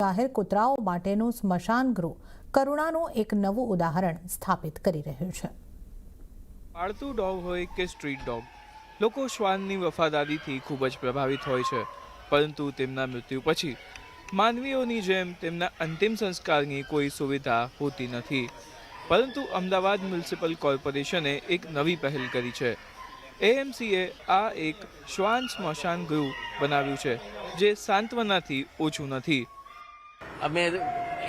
જાહેર કૂતરાઓ માટેનું સ્મશાન ગૃહ કરુણાનું એક નવું ઉદાહરણ સ્થાપિત કરી રહ્યું છે। પાળતું ડોગ હોય કે સ્ટ્રીટ ડોગ, લોકો શ્વાનની વફાદારીથી ખૂબ જ પ્રભાવિત હોય છે, પરંતુ તેમના મૃત્યુ પછી માનવીઓની જેમ તેમના અંતિમ સંસ્કારની કોઈ સુવિધા હોતી નથી। પરંતુ અમદાવાદ મ્યુનિસિપલ કોર્પોરેશને એક નવી પહેલ કરી છે। એએમસીએ આ એક શ્વાન સ્મશાન ગૃહ બનાવ્યું છે, જે સાંત્વનાથી ઓછું નથી। અમે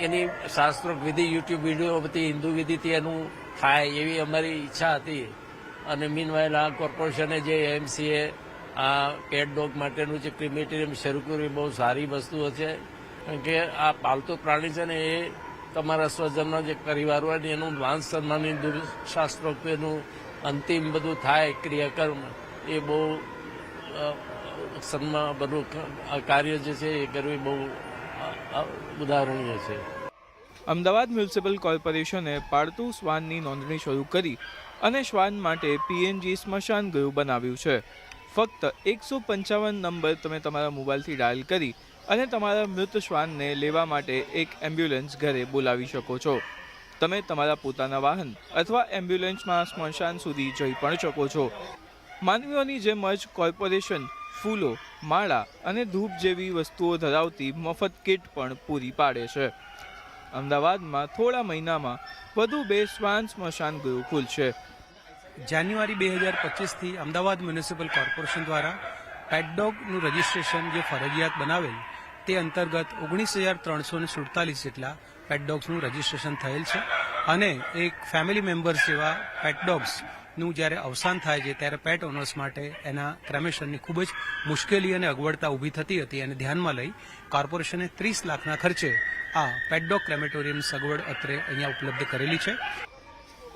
એની શાસ્ત્રોક્ત વિધિ યુટ્યુબ વિડીયો બધી હિન્દુ વિધિથી એનું થાય એવી અમારી ઈચ્છા હતી। અને મીનવાઇલ આ કોર્પોરેશને જે એએમસીએ આ પેટ ડોગ માટેનું જે ક્રિમેટોરિયમ શરૂ કર્યું એ બહુ સારી વસ્તુઓ છે, કારણ કે આ પાલતુ પ્રાણી છે ને એ તમારા સ્વજનનો જે પરિવાર હોય ને એનું માન સન્માન હિન્દુ શાસ્ત્રોક્ત એનું અંતિમ બધું થાય ક્રિયાકર્મ એ બહુ સન્માન બધું કાર્ય જે છે એ કરવું બહુ ઉદાહરણીય છે। અમદાવાદ મ્યુનિસિપલ કોર્પોરેશને પાળતુ શ્વાનની નોંધણી શરૂ કરી અને શ્વાન માટે પીએનજી સ્મશાન ગૃહ બનાવ્યું છે। ફક્ત 155 નંબર તમે તમારા મોબાઈલથી ડાયલ કરી અને તમારા મૃત શ્વાનને લેવા માટે એક એમ્બ્યુલન્સ ઘરે બોલાવી શકો છો। તમે તમારા પોતાના વાહન અથવા એમ્બ્યુલન્સમાં સ્મશાન સુધી જઈ પણ શકો છો। માનવીઓની જેમ જ કોર્પોરેશન ફૂલો, માળા અને ધૂપ જેવી વસ્તુઓ ધરાવતી મફત કીટ પણ પૂરી પાડે છે। અમદાવાદમાં થોડા મહિનામાં વધુ 2 શ્વાન સ્મશાન ગૃહ ખુલશે। જાન્યુઆરી 2025થી અમદાવાદ મ્યુનિસિપલ કોર્પોરેશન દ્વારા પેટ ડોગનું રજીસ્ટ્રેશન જે ફરજિયાત બનાવેલ તે અંતર્ગત 19,347 જેટલા પેટ ડોગ્સનું રજીસ્ટ્રેશન થયેલ છે। અને એક ફેમિલી મેમ્બર્સ જેવા પેટ ડોગ્સનું જ્યારે અવસાન થાય છે ત્યારે પેટ ઓનર્સ માટે એના ક્રેમેશનની ખૂબ જ મુશ્કેલી અને અગવડતા ઊભી થતી હતી, અને ધ્યાનમાં લઈ કોર્પોરેશને 30 લાખના ખર્ચે આ પેટ ડોગ ક્રેમેટોરિયમ સગવડ અત્રે અહીંયા ઉપલબ્ધ કરેલી છે।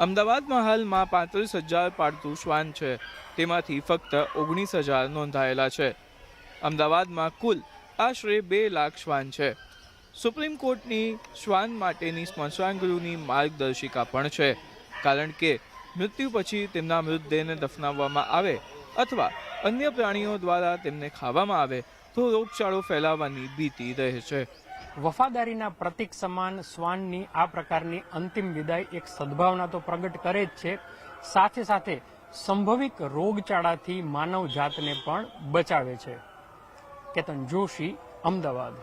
અમદાવાદમાં હાલમાં 35,000 પાળતું શ્વાન છે, તેમાંથી ફક્ત 19,000 નોંધાયેલા છે। અમદાવાદમાં કુલ આશરે 2 લાખ શ્વાન છે। સુપ્રીમ કોર્ટની શ્વાન માટેની સ્મશાન ગૃહની માર્ગદર્શિકા પણ છે, કારણ કે મૃત્યુ પછી તેમના મૃતદેહને દફનાવવામાં આવે અથવા અન્ય પ્રાણીઓ દ્વારા તેમને ખાવામાં આવે તો રોગચાળો ફેલાવાની ભીતિ રહે છે। વફાદારીના પ્રતીક સમાન શ્વાનની આ પ્રકારની અંતિમ વિદાય એક સદભાવના તો પ્રગટ કરે જ છે, સાથે સાથે સંભવિત રોગચાળાથી માનવ જાતને પણ બચાવે છે। કેતન જોશી, અમદાવાદ।